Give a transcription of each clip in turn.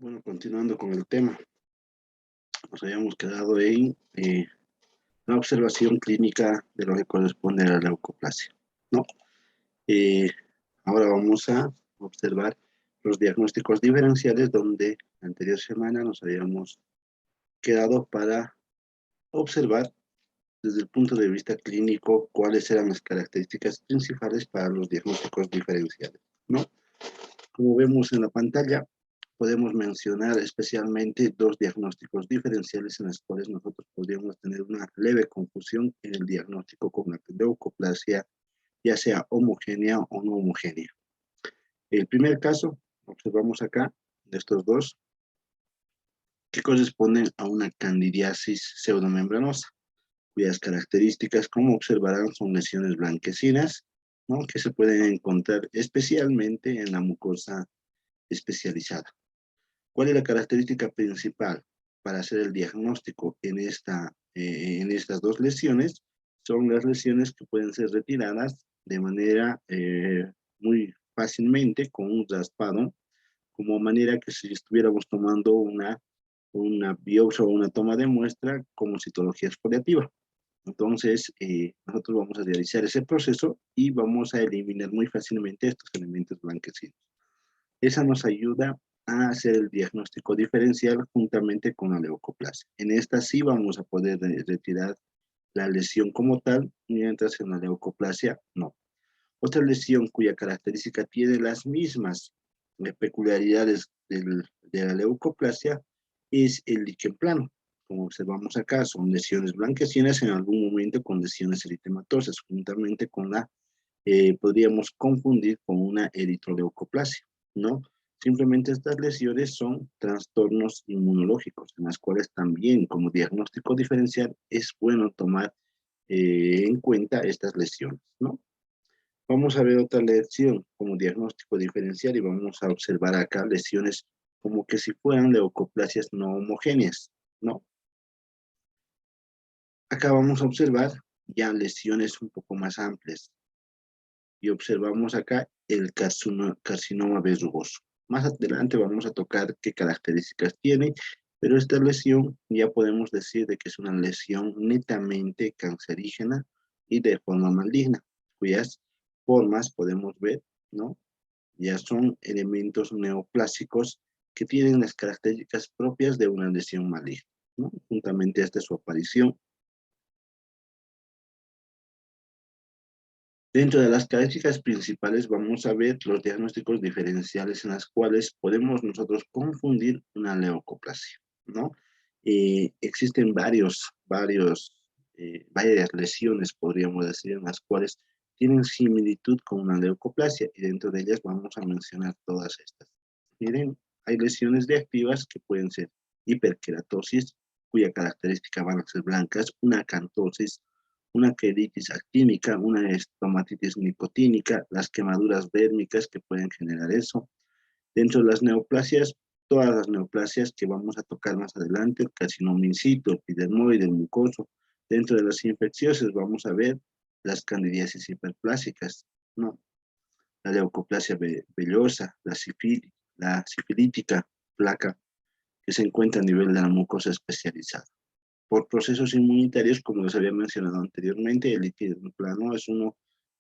Bueno, continuando con el tema, nos habíamos quedado en la observación clínica de lo que corresponde a la leucoplasia, ¿no? Eh, Ahora vamos a observar los diagnósticos diferenciales donde la anterior semana nos habíamos quedado para observar desde el punto de vista clínico cuáles eran las características principales para los diagnósticos diferenciales, ¿no? Como vemos en la pantalla, podemos mencionar especialmente dos diagnósticos diferenciales en los cuales nosotros podríamos tener una leve confusión en el diagnóstico con la leucoplasia, ya sea homogénea o no homogénea. El primer caso, observamos acá, de estos dos, que corresponden a una candidiasis pseudomembranosa, cuyas características, como observarán, son lesiones blanquecinas, ¿no?, que se pueden encontrar especialmente en la mucosa especializada. ¿Cuál es la característica principal para hacer el diagnóstico en estas dos lesiones? Son las lesiones que pueden ser retiradas de manera muy fácilmente con un raspado, como manera que si estuviéramos tomando una biopsia o una toma de muestra como citología exfoliativa. Entonces, nosotros vamos a realizar ese proceso y vamos a eliminar muy fácilmente estos elementos blanquecinos. Esa nos ayuda a hacer el diagnóstico diferencial juntamente con la leucoplasia. En esta sí vamos a poder retirar la lesión como tal, mientras en la leucoplasia no. Otra lesión cuya característica tiene las mismas peculiaridades de la leucoplasia es el líquen plano. Como observamos acá, son lesiones blanquecinas en algún momento con lesiones eritematosas, juntamente con podríamos confundir con una eritroleucoplasia, ¿no? Simplemente estas lesiones son trastornos inmunológicos, en las cuales también como diagnóstico diferencial es bueno tomar en cuenta estas lesiones, ¿no? Vamos a ver otra lesión como diagnóstico diferencial y vamos a observar acá lesiones como que si fueran leucoplasias no homogéneas, ¿no? Acá vamos a observar ya lesiones un poco más amplias y observamos acá el carcinoma verrugoso. Más adelante vamos a tocar qué características tiene, pero esta lesión ya podemos decir de que es una lesión netamente cancerígena y de forma maligna, cuyas formas podemos ver, ¿no? Ya son elementos neoplásicos que tienen las características propias de una lesión maligna, ¿no? Juntamente hasta su aparición. Dentro de las características principales vamos a ver los diagnósticos diferenciales en las cuales podemos nosotros confundir una leucoplasia, ¿no? Existen varias lesiones, podríamos decir, en las cuales tienen similitud con una leucoplasia y dentro de ellas vamos a mencionar todas estas. Miren, hay lesiones reactivas que pueden ser hiperkeratosis, cuya característica van a ser blancas, una acantosis, una queritis actínica, una estomatitis nicotínica, las quemaduras dérmicas que pueden generar eso. Dentro de las neoplasias, todas las neoplasias que vamos a tocar más adelante, el carcinoma in situ, el epidermoide, el mucoso. Dentro de las infecciosas vamos a ver las candidiasis hiperplásicas, ¿no? La leucoplasia vellosa, la sifilítica, placa, que se encuentra a nivel de la mucosa especializada. Por procesos inmunitarios, como les había mencionado anteriormente, el líquen plano es uno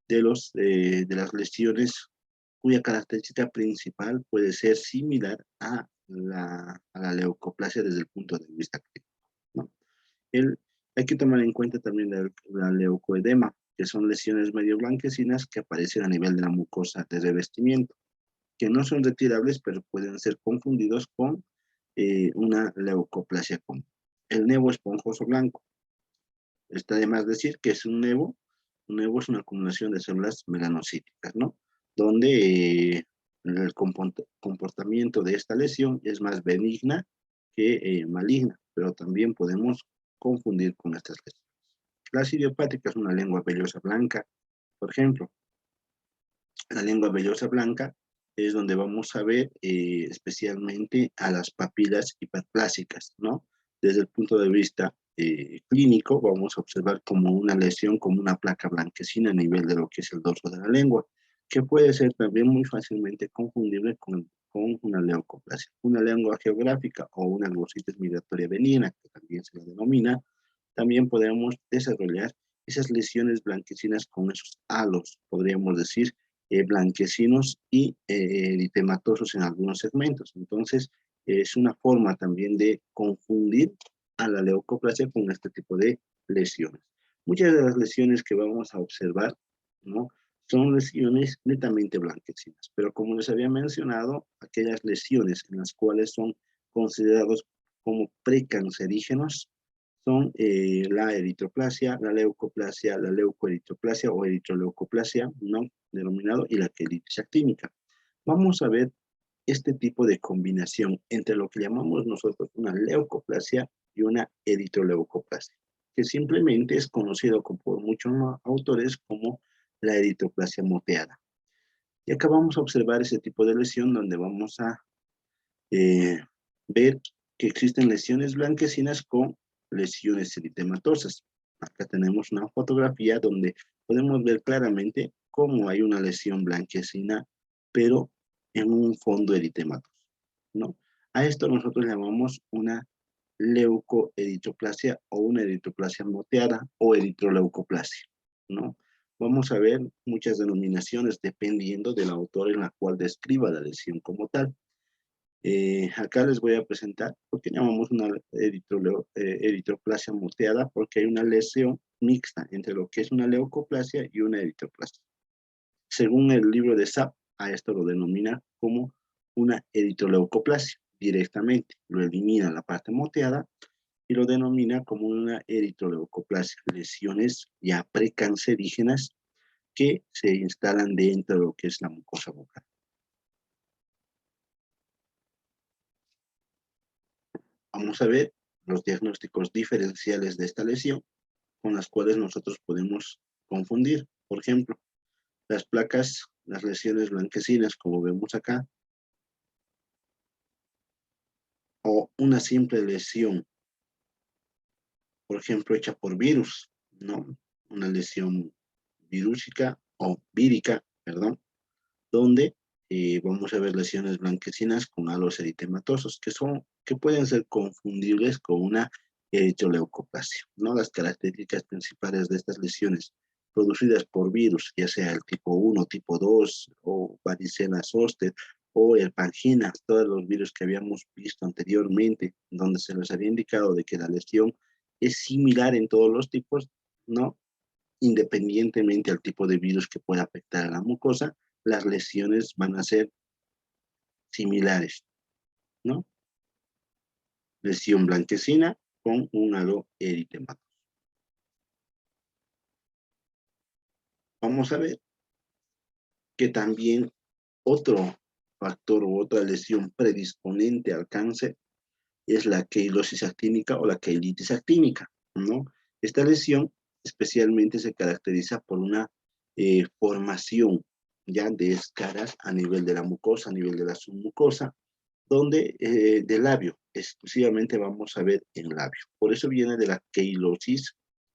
de las lesiones cuya característica principal puede ser similar a la leucoplasia desde el punto de vista clínico, ¿no? Hay que tomar en cuenta también la leucoedema, que son lesiones medio blanquecinas que aparecen a nivel de la mucosa de revestimiento, que no son retirables, pero pueden ser confundidos con una leucoplasia común. El nevo esponjoso blanco. Está de más decir que es un nevo. Un nevo es una acumulación de células melanocíticas, ¿no? Donde el comportamiento de esta lesión es más benigna que maligna, pero también podemos confundir con estas lesiones. La idiopática es una lengua vellosa blanca, por ejemplo. La lengua vellosa blanca es donde vamos a ver especialmente a las papilas hiperplásicas, ¿no? Desde el punto de vista clínico, vamos a observar como una lesión, como una placa blanquecina a nivel de lo que es el dorso de la lengua, que puede ser también muy fácilmente confundible con con una leucoplasia. Una lengua geográfica o una glossitis migratoria benigna, que también se la denomina, también podemos desarrollar esas lesiones blanquecinas con esos halos, podríamos decir, blanquecinos y eritematosos en algunos segmentos. Entonces, es una forma también de confundir a la leucoplasia con este tipo de lesiones. Muchas de las lesiones que vamos a observar, ¿no?, son lesiones netamente blanquecinas, pero como les había mencionado, aquellas lesiones en las cuales son considerados como precancerígenos son la eritroplasia, la leucoplasia, la leucoeritroplasia o eritroleucoplasia, ¿no?, denominado, y la quelitis actínica. Vamos a ver este tipo de combinación entre lo que llamamos nosotros una leucoplasia y una eritroleucoplasia, que simplemente es conocido por muchos autores como la eritroplasia moteada. Y acá vamos a observar ese tipo de lesión donde vamos a ver que existen lesiones blanquecinas con lesiones eritematosas. Acá tenemos una fotografía donde podemos ver claramente cómo hay una lesión blanquecina, pero en un fondo eritematoso, ¿no? A esto nosotros llamamos una leucoeritroplasia o una eritroplasia moteada o eritroleucoplasia, ¿no? Vamos a ver muchas denominaciones dependiendo del autor en la cual describa la lesión como tal. Acá les voy a presentar porque llamamos una eritroplasia moteada, porque hay una lesión mixta entre lo que es una leucoplasia y una eritroplasia. Según el libro de Sapp, a esto lo denomina como una eritroleucoplasia directamente. Lo elimina la parte moteada y lo denomina como una eritroleucoplasia. Lesiones ya precancerígenas que se instalan dentro de lo que es la mucosa bucal. Vamos a ver los diagnósticos diferenciales de esta lesión con las cuales nosotros podemos confundir. Por ejemplo, las placas, las lesiones blanquecinas, como vemos acá, o una simple lesión, por ejemplo, hecha por virus, ¿no? Una lesión virúsica o vírica, perdón, donde vamos a ver lesiones blanquecinas con halos eritematosos, que pueden ser confundibles con una eritroleucoplasia, ¿no? Las características principales de estas lesiones producidas por virus, ya sea el tipo 1, tipo 2, o varicela zoster, o el pangina, todos los virus que habíamos visto anteriormente, donde se les había indicado de que la lesión es similar en todos los tipos, ¿no? Independientemente al tipo de virus que pueda afectar a la mucosa, las lesiones van a ser similares, ¿no? Lesión blanquecina con un halo eritematoso. Vamos a ver que también otro factor u otra lesión predisponente al cáncer es la queilosis actínica o la queilitis actínica, ¿no? Esta lesión especialmente se caracteriza por una formación ya de escaras a nivel de la mucosa, a nivel de la submucosa, donde del labio, exclusivamente vamos a ver en labio. Por eso viene de la queilosis,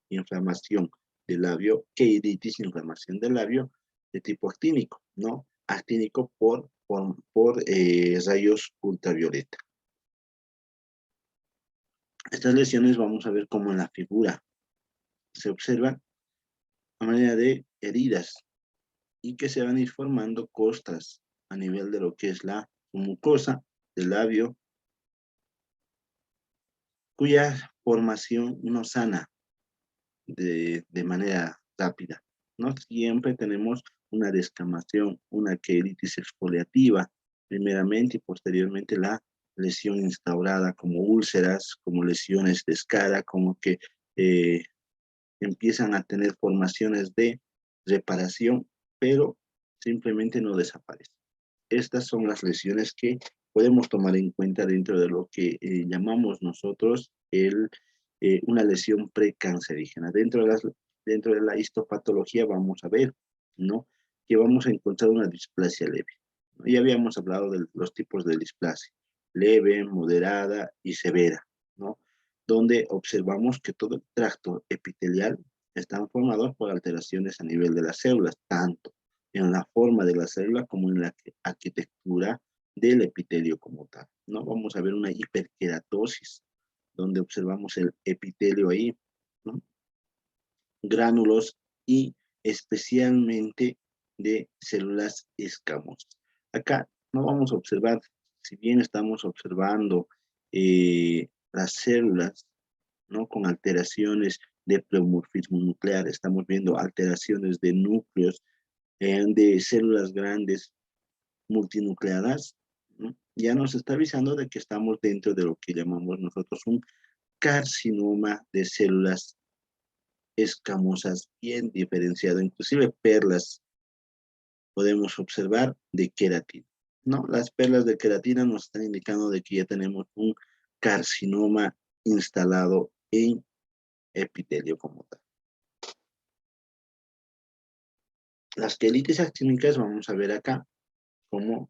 inflamación del labio, queilitis, inflamación del labio, de tipo actínico, ¿no? Actínico por rayos ultravioleta. Estas lesiones vamos a ver cómo en la figura se observa a manera de heridas y que se van a ir formando costras a nivel de lo que es la mucosa del labio, cuya formación no sana de manera rápida, ¿no? Siempre tenemos una descamación, una queilitis exfoliativa, primeramente, y posteriormente la lesión instaurada como úlceras, como lesiones de escara, como que empiezan a tener formaciones de reparación, pero simplemente no desaparecen. Estas son las lesiones que podemos tomar en cuenta dentro de lo que llamamos nosotros una lesión precancerígena. Dentro de la histopatología vamos a ver, ¿no?, que vamos a encontrar una displasia leve, ¿no? Ya habíamos hablado de los tipos de displasia, leve, moderada y severa, ¿no?, donde observamos que todo el tracto epitelial están formados por alteraciones a nivel de las células, tanto en la forma de la célula como en la arquitectura del epitelio como tal, ¿no? Vamos a ver una hiperkeratosis, donde observamos el epitelio ahí, ¿no? Gránulos y especialmente de células escamosas. Acá no vamos a observar, si bien estamos observando las células, ¿no? Con alteraciones de pleomorfismo nuclear, estamos viendo alteraciones de núcleos, de células grandes multinucleadas, ¿no? Ya nos está avisando de que estamos dentro de lo que llamamos nosotros un carcinoma de células escamosas bien diferenciado, inclusive perlas podemos observar de queratina, ¿no? Las perlas de queratina nos están indicando de que ya tenemos un carcinoma instalado en epitelio como tal. Las quelitis actínicas vamos a ver acá cómo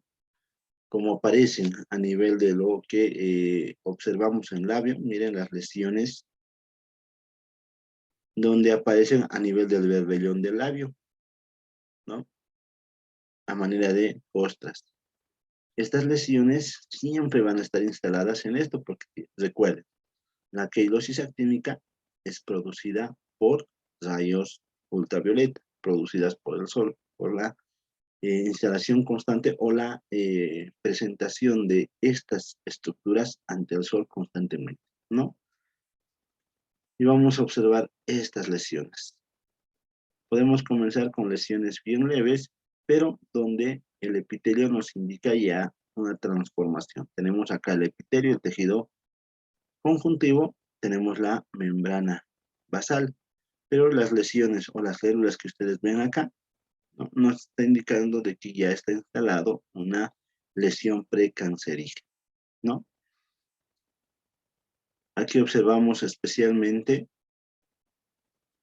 aparecen a nivel de lo que observamos en labio. Miren las lesiones donde aparecen a nivel del berbellón del labio, ¿no? A manera de costras. Estas lesiones siempre van a estar instaladas en esto porque recuerden, la queilosis actínica es producida por rayos ultravioleta, producidas por el sol, por la instalación constante o la presentación de estas estructuras ante el sol constantemente, ¿no? Y vamos a observar estas lesiones. Podemos comenzar con lesiones bien leves, pero donde el epitelio nos indica ya una transformación. Tenemos acá el epitelio, el tejido conjuntivo, tenemos la membrana basal, pero las lesiones o las células que ustedes ven acá, ¿no? Nos está indicando de que ya está instalado una lesión precancerígena, ¿no? Aquí observamos especialmente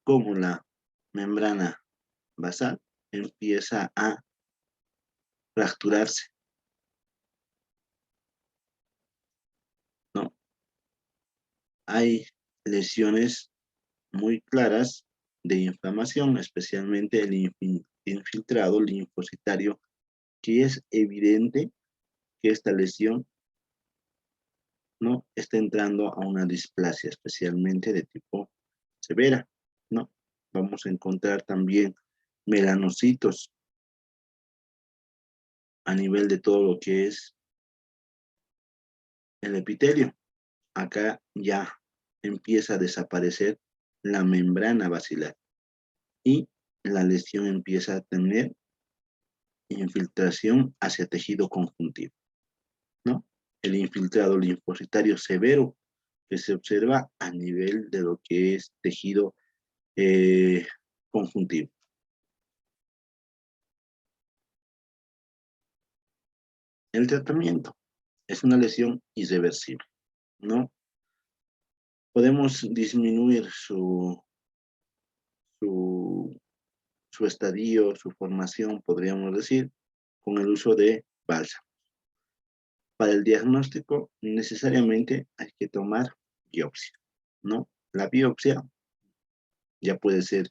cómo la membrana basal empieza a fracturarse, ¿no? Hay lesiones muy claras de inflamación, especialmente el infiltrado linfocitario, que es evidente que esta lesión no está entrando a una displasia, especialmente de tipo severa, ¿no? Vamos a encontrar también melanocitos a nivel de todo lo que es el epitelio. Acá ya empieza a desaparecer la membrana basilar y la lesión empieza a tener infiltración hacia tejido conjuntivo, ¿no? El infiltrado linfocitario severo que se observa a nivel de lo que es tejido conjuntivo. El tratamiento es una lesión irreversible, ¿no? Podemos disminuir su, su estadio, su formación, podríamos decir, con el uso de bálsamo. Para el diagnóstico, necesariamente hay que tomar biopsia, ¿no? La biopsia ya puede ser,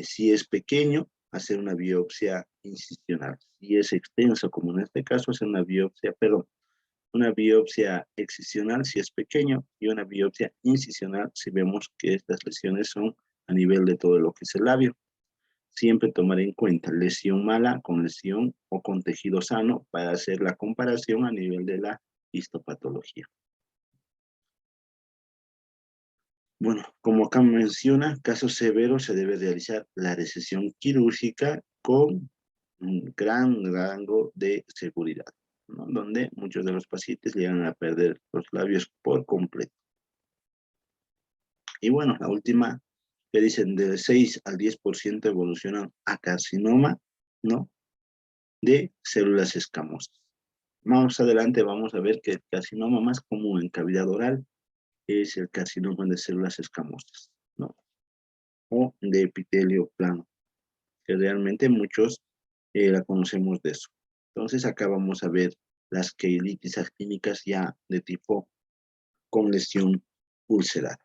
si es pequeño, hacer una biopsia incisional. Si es extenso, como en este caso, hacer una biopsia excisional si es pequeño y una biopsia incisional si vemos que estas lesiones son a nivel de todo lo que es el labio. Siempre tomar en cuenta lesión mala con lesión o con tejido sano para hacer la comparación a nivel de la histopatología. Bueno, como acá menciona, casos severos se debe realizar la recesión quirúrgica con un gran rango de seguridad, ¿no? Donde muchos de los pacientes llegan a perder los labios por completo. Y bueno, la última que dicen de 6 al 10% evolucionan a carcinoma, ¿no? De células escamosas. Más adelante vamos a ver que el carcinoma más común en cavidad oral es el carcinoma de células escamosas, ¿no? O de epitelio plano, que realmente muchos la conocemos de eso. Entonces acá vamos a ver las queilitis actínicas ya de tipo con lesión ulcerada.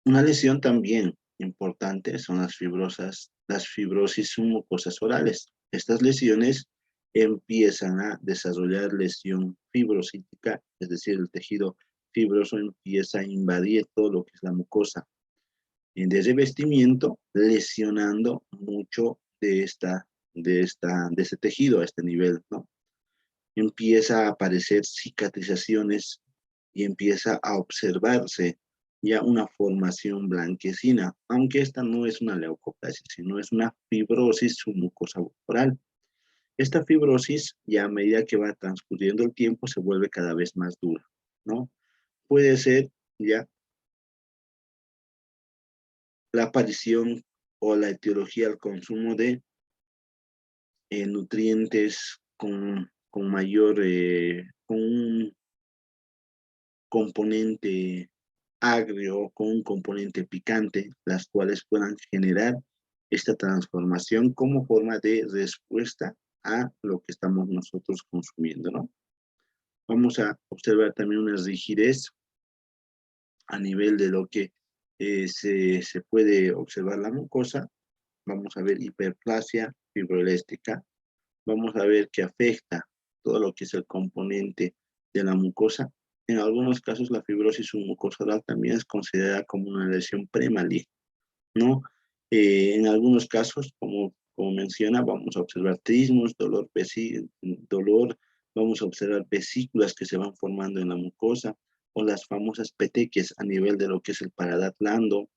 Una lesión también importante son las fibrosis submucosas orales, estas lesiones empiezan a desarrollar lesión fibrocítica, es decir, el tejido fibroso empieza a invadir todo lo que es la mucosa de revestimiento, lesionando mucho de ese tejido a este nivel, ¿no? Empieza a aparecer cicatrizaciones y empieza a observarse ya una formación blanquecina, aunque esta no es una leucoplasia, sino es una fibrosis submucosa corporal. Esta fibrosis, ya a medida que va transcurriendo el tiempo, se vuelve cada vez más dura, ¿no? Puede ser ya la aparición o la etiología al consumo de nutrientes con mayor, con un componente agrio, con un componente picante, las cuales puedan generar esta transformación como forma de respuesta a lo que estamos nosotros consumiendo, ¿no? Vamos a observar también una rigidez a nivel de lo que se puede observar la mucosa. Vamos a ver hiperplasia fibroelástica. Vamos a ver que afecta todo lo que es el componente de la mucosa. En algunos casos la fibrosis submucosal también es considerada como una lesión premaligna, ¿no? En algunos casos, como menciona, vamos a observar trismos, dolor, vamos a observar vesículas que se van formando en la mucosa, o las famosas petequias a nivel de lo que es el paladar blando,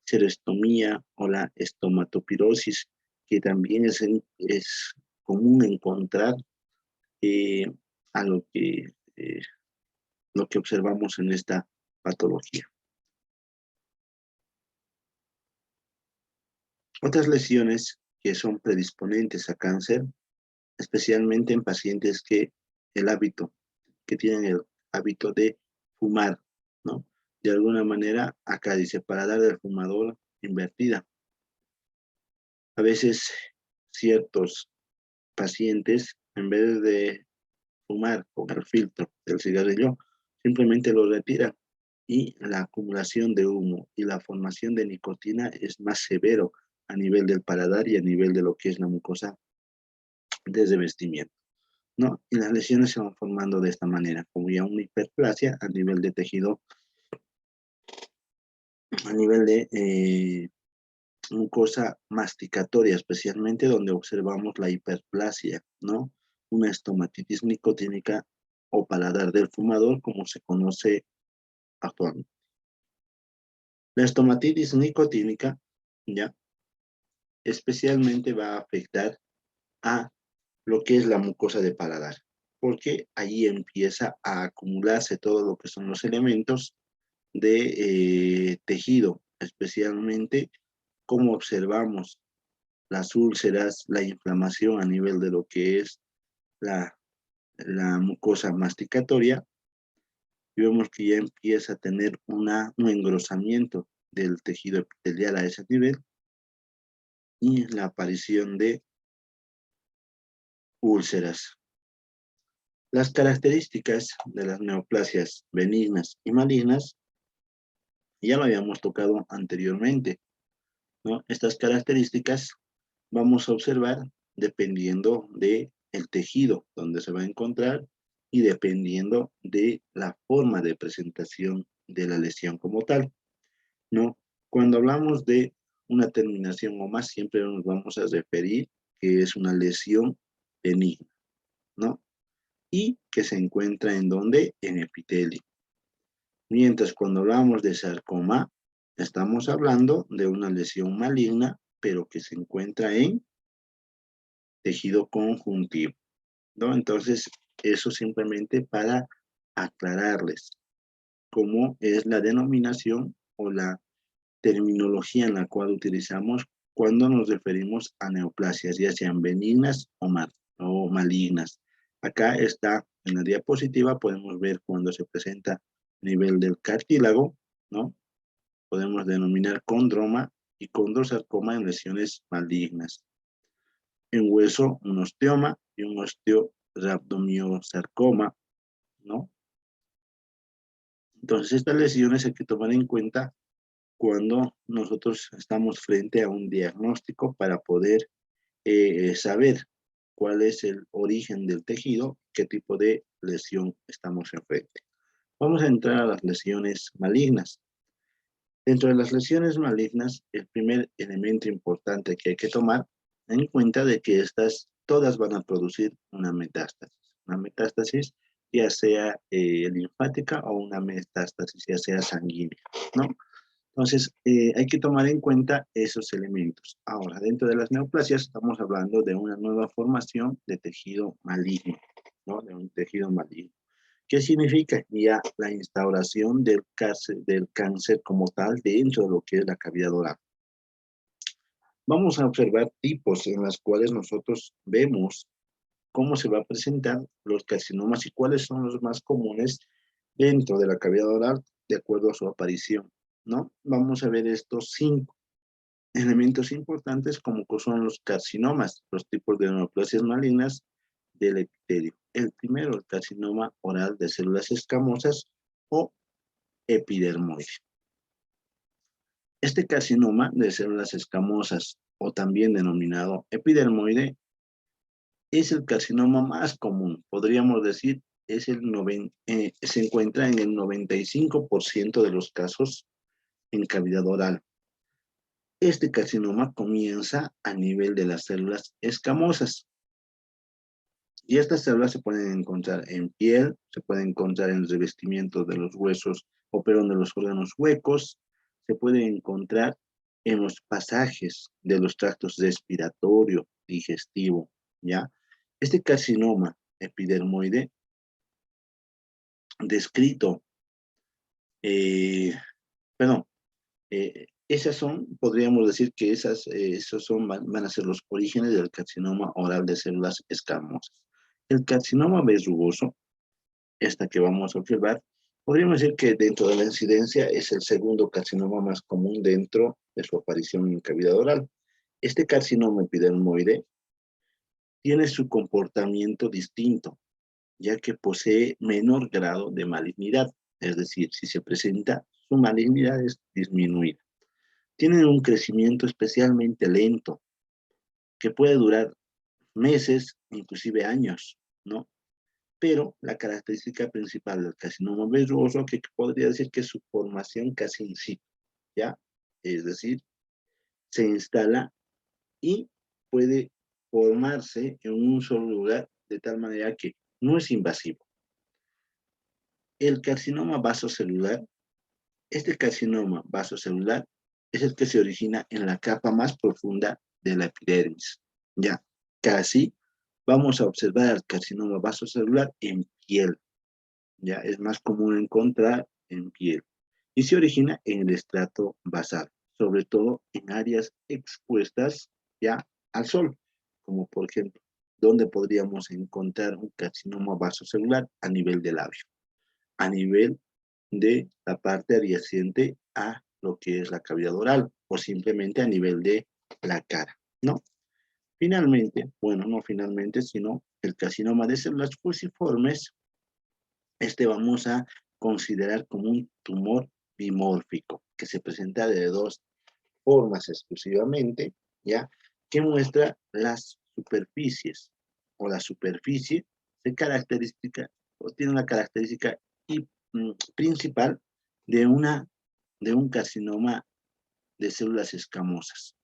xerostomía o la estomatopirosis, que también es común encontrar eh, a lo que observamos en esta patología. Otras lesiones que son predisponentes a cáncer, especialmente en pacientes que tienen el hábito de fumar, ¿no? De alguna manera, acá dice paladar del fumador invertida. A veces ciertos pacientes, en vez de fumar con el filtro del cigarrillo, simplemente lo retiran y la acumulación de humo y la formación de nicotina es más severo a nivel del paladar y a nivel de lo que es la mucosa de revestimiento, ¿no? Y las lesiones se van formando de esta manera, como ya una hiperplasia a nivel de tejido, a nivel de mucosa masticatoria, especialmente donde observamos la hiperplasia, ¿no? Una estomatitis nicotínica o paladar del fumador, como se conoce actualmente. La estomatitis nicotínica, ¿ya? Especialmente va a afectar a lo que es la mucosa de paladar, porque ahí empieza a acumularse todo lo que son los elementos de tejido, especialmente como observamos las úlceras, la inflamación a nivel de lo que es la, la mucosa masticatoria, y vemos que ya empieza a tener un engrosamiento del tejido epitelial a ese nivel y la aparición de úlceras. Las características de las neoplasias benignas y malignas ya lo habíamos tocado anteriormente, ¿no? Estas características vamos a observar dependiendo de el tejido donde se va a encontrar y dependiendo de la forma de presentación de la lesión como tal, ¿no? Cuando hablamos de una terminación o más, siempre nos vamos a referir que es una lesión benigna, ¿no? Y que se encuentra en donde, en epitelio. Mientras cuando hablamos de sarcoma, estamos hablando de una lesión maligna, pero que se encuentra en tejido conjuntivo, ¿no? Entonces, eso simplemente para aclararles cómo es la denominación o la terminología en la cual utilizamos cuando nos referimos a neoplasias, ya sean benignas o malignas. Acá está en la diapositiva, podemos ver cuando se presenta a nivel del cartílago, ¿no? Podemos denominar condroma y condrosarcoma en lesiones malignas. En hueso, un osteoma y un osteorhabdomiosarcoma, ¿no? Entonces, estas lesiones hay que tomar en cuenta cuando nosotros estamos frente a un diagnóstico para poder saber cuál es el origen del tejido, qué tipo de lesión estamos enfrente. Vamos a entrar a las lesiones malignas. Dentro de las lesiones malignas, el primer elemento importante que hay que tomar en cuenta de que estas todas van a producir una metástasis. Una metástasis ya sea linfática o una metástasis ya sea sanguínea, ¿no? Entonces, hay que tomar en cuenta esos elementos. Ahora, dentro de las neoplasias estamos hablando de una nueva formación de tejido maligno, ¿no? De un tejido maligno. ¿Qué significa? Ya la instauración del cáncer como tal dentro de lo que es la cavidad oral. Vamos a observar tipos en los cuales nosotros vemos cómo se va a presentar los carcinomas y cuáles son los más comunes dentro de la cavidad oral de acuerdo a su aparición, ¿no? Vamos a ver estos 5 elementos importantes como son los carcinomas, los tipos de neoplasias malignas del epitelio. El primero, el carcinoma oral de células escamosas o epidermoide. Este carcinoma de células escamosas o también denominado epidermoide es el carcinoma más común, podríamos decir, se encuentra en el 95% de los casos en cavidad oral. Este carcinoma comienza a nivel de las células escamosas. Y estas células se pueden encontrar en piel, se pueden encontrar en el revestimiento de los huesos o perdón, de los órganos huecos, se puede encontrar en los pasajes de los tractos respiratorio, digestivo, ¿ya? Este carcinoma epidermoide descrito, perdón, esas son, podríamos decir que esos van a ser los orígenes del carcinoma oral de células escamosas. El carcinoma verrugoso, esta que vamos a observar, podríamos decir que dentro de la incidencia es el segundo carcinoma más común dentro de su aparición en cavidad oral. Este carcinoma epidermoide tiene su comportamiento distinto, ya que posee menor grado de malignidad, es decir, si se presenta, su malignidad es disminuida. Tienen un crecimiento especialmente lento, que puede durar meses, inclusive años, ¿no? Pero la característica principal del carcinoma verrugoso, que podría decir que es su formación casi in situ, ¿ya? Es decir, se instala y puede formarse en un solo lugar de tal manera que no es invasivo. El carcinoma vasocelular, este carcinoma vasocelular es el que se origina en la capa más profunda de la epidermis, ¿ya? Casi vamos a observar el carcinoma vasocelular en piel, ya es más común encontrar en piel y se origina en el estrato basal, sobre todo en áreas expuestas ya al sol, como por ejemplo, donde podríamos encontrar un carcinoma vasocelular a nivel del labio, a nivel de la parte adyacente a lo que es la cavidad oral o simplemente a nivel de la cara, ¿no? Finalmente, bueno, no finalmente, sino el carcinoma de células fusiformes, este vamos a considerar como un tumor dimórfico, que se presenta de dos formas exclusivamente, ¿ya? Que muestra las superficies, o la superficie se característica, o tiene una característica principal de un carcinoma de células escamosas.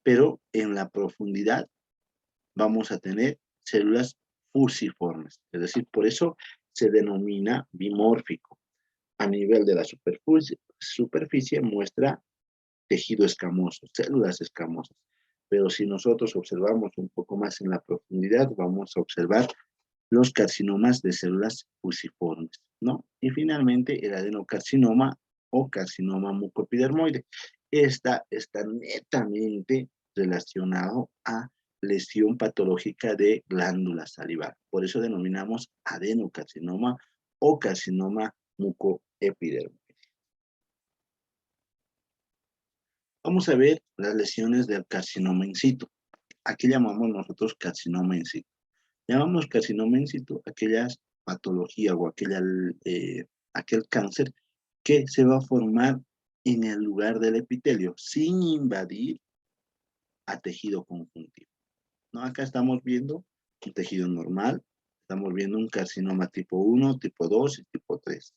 Pero en la profundidad vamos a tener células fusiformes, es decir, por eso se denomina dimórfico. A nivel de la superficie muestra tejido escamoso, células escamosas. Pero si nosotros observamos un poco más en la profundidad, vamos a observar los carcinomas de células fusiformes, ¿no? Y finalmente el adenocarcinoma o carcinoma mucoepidermoide. Esta está netamente relacionado a lesión patológica de glándula salivar. Por eso denominamos adenocarcinoma o carcinoma mucoepidermoide. Vamos a ver las lesiones del carcinoma in situ. Aquí llamamos nosotros carcinoma in situ. Llamamos carcinoma in situ aquella patología o aquel cáncer que se va a formar en el lugar del epitelio sin invadir a tejido conjuntivo. ¿no? Acá estamos viendo un tejido normal, estamos viendo un carcinoma tipo 1, tipo 2 y tipo 3,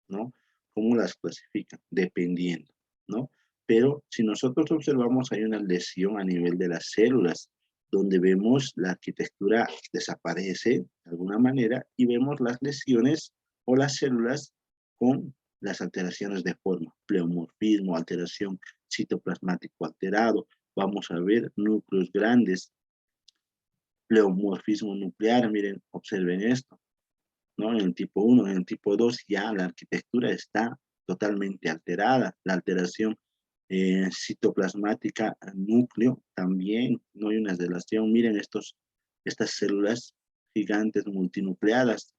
¿no? ¿Cómo las clasifican? Dependiendo, ¿no? Pero si nosotros observamos, hay una lesión a nivel de las células, donde vemos la arquitectura desaparece de alguna manera y vemos las lesiones o las células con las alteraciones de forma, pleomorfismo, alteración citoplasmático alterado, vamos a ver núcleos grandes, pleomorfismo nuclear, miren, observen esto, ¿no? En el tipo 1, en el tipo 2 ya la arquitectura está totalmente alterada, la alteración citoplasmática núcleo también, no hay una relación, miren estas células gigantes multinucleadas,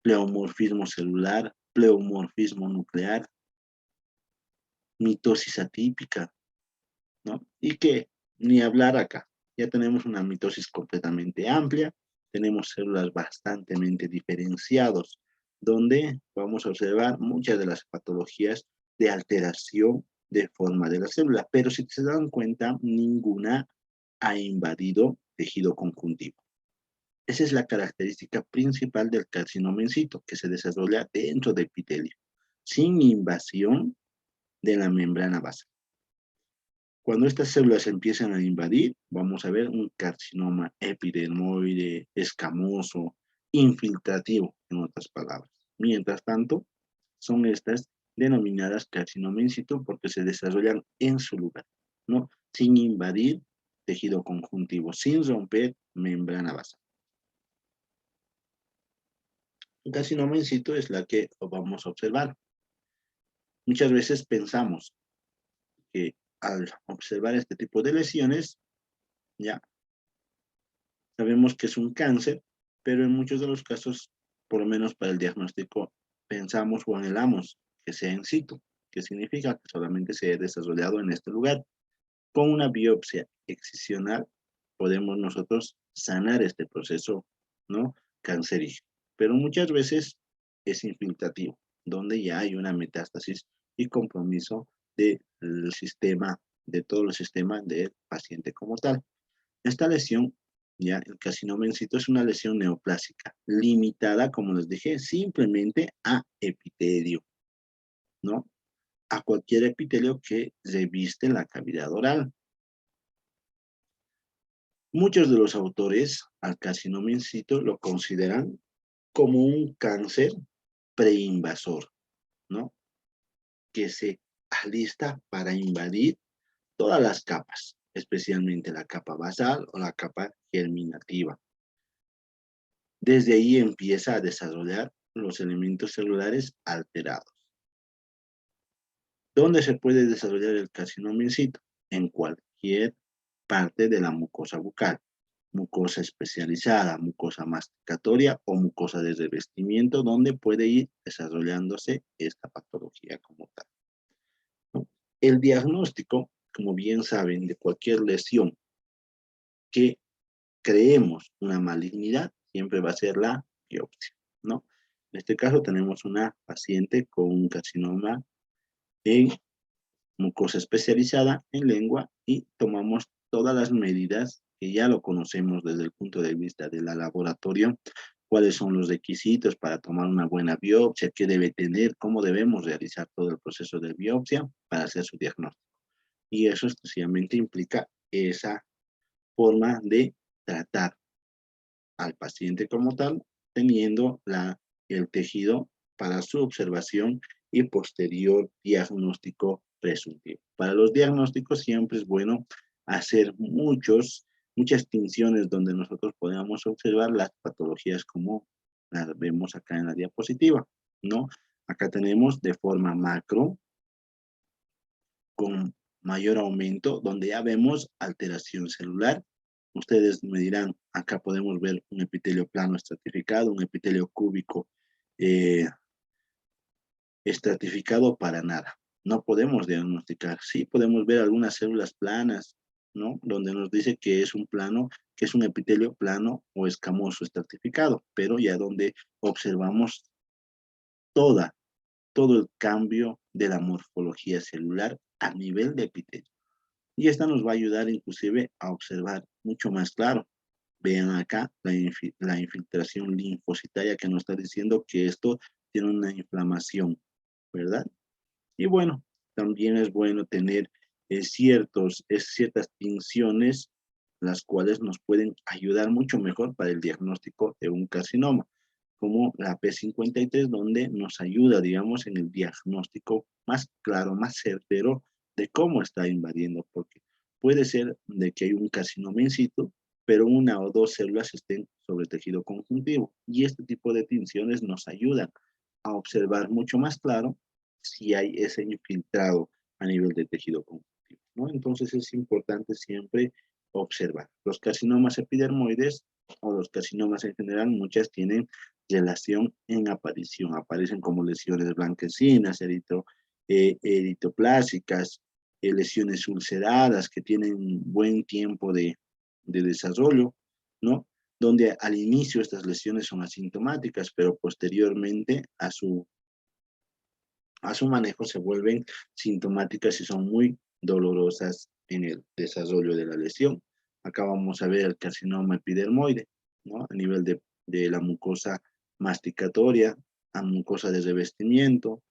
pleomorfismo celular, pleomorfismo nuclear, mitosis atípica, ¿no? Y que ni hablar acá, ya tenemos una mitosis completamente amplia, tenemos células bastante diferenciados, donde vamos a observar muchas de las patologías de alteración de forma de la célula, pero si se dan cuenta, ninguna ha invadido tejido conjuntivo. Esa es la característica principal del carcinoma in situ, que se desarrolla dentro del epitelio, sin invasión de la membrana basal. Cuando estas células empiezan a invadir, vamos a ver un carcinoma epidermoide, escamoso, infiltrativo, en otras palabras. Mientras tanto, son estas denominadas carcinoma in situ porque se desarrollan en su lugar, ¿no? Sin invadir tejido conjuntivo, sin romper membrana basal. Un carcinoma in situ es la que vamos a observar. Muchas veces pensamos que al observar este tipo de lesiones, ya sabemos que es un cáncer, pero en muchos de los casos, por lo menos para el diagnóstico, pensamos o anhelamos que sea in situ, que significa que solamente se ha desarrollado en este lugar. Con una biopsia excisional podemos nosotros sanar este proceso, ¿no? Cancerígeno. Pero muchas veces es infiltrativo, donde ya hay una metástasis y compromiso del sistema, de todo el sistema del paciente como tal. Esta lesión, ya el carcinoma in situ, es una lesión neoplásica, limitada, como les dije, simplemente a epitelio, ¿no? A cualquier epitelio que reviste la cavidad oral. Muchos de los autores al carcinoma in situ lo consideran como un cáncer preinvasor, ¿no? Que se alista para invadir todas las capas, especialmente la capa basal o la capa germinativa. Desde ahí empieza a desarrollar los elementos celulares alterados. ¿Dónde se puede desarrollar el carcinoma in situ? En cualquier parte de la mucosa bucal, mucosa especializada, mucosa masticatoria o mucosa de revestimiento, donde puede ir desarrollándose esta patología como tal, ¿no? El diagnóstico, como bien saben, de cualquier lesión que creemos una malignidad, siempre va a ser la biopsia, ¿no? En este caso tenemos una paciente con un carcinoma en mucosa especializada en lengua y tomamos todas las medidas que ya lo conocemos desde el punto de vista de la laboratorio, cuáles son los requisitos para tomar una buena biopsia, qué debe tener, cómo debemos realizar todo el proceso de biopsia para hacer su diagnóstico. Y eso exclusivamente implica esa forma de tratar al paciente como tal, teniendo el tejido para su observación y posterior diagnóstico presuntivo. Para los diagnósticos siempre es bueno hacer muchas tinciones donde nosotros podamos observar las patologías como las vemos acá en la diapositiva, ¿no? Acá tenemos de forma macro, con mayor aumento, donde ya vemos alteración celular. Ustedes me dirán, acá podemos ver un epitelio plano estratificado, un epitelio cúbico eh, estratificado para nada. No podemos diagnosticar. Sí podemos ver algunas células planas, ¿no? Donde nos dice que es un plano, que es un epitelio plano o escamoso estratificado, pero ya donde observamos todo el cambio de la morfología celular a nivel de epitelio. Y esta nos va a ayudar inclusive a observar mucho más claro. Vean acá la infiltración linfocitaria que nos está diciendo que esto tiene una inflamación, ¿verdad? Y bueno, también es bueno tener ciertas tinciones, las cuales nos pueden ayudar mucho mejor para el diagnóstico de un carcinoma, como la P53, donde nos ayuda, digamos, en el diagnóstico más claro, más certero de cómo está invadiendo, porque puede ser de que hay un carcinoma in situ, pero una o dos células estén sobre tejido conjuntivo, y este tipo de tinciones nos ayudan a observar mucho más claro si hay ese infiltrado a nivel de tejido conjuntivo, ¿no? Entonces es importante siempre observar. Los carcinomas epidermoides o los carcinomas en general, muchas tienen relación en aparición. Aparecen como lesiones blanquecinas, eritoplásicas, lesiones ulceradas que tienen buen tiempo de desarrollo, ¿no? Donde al inicio estas lesiones son asintomáticas, pero posteriormente a su manejo se vuelven sintomáticas y son muy dolorosas en el desarrollo de la lesión. Acá vamos a ver el carcinoma epidermoide, ¿no? A nivel de la mucosa masticatoria, a mucosa de revestimiento,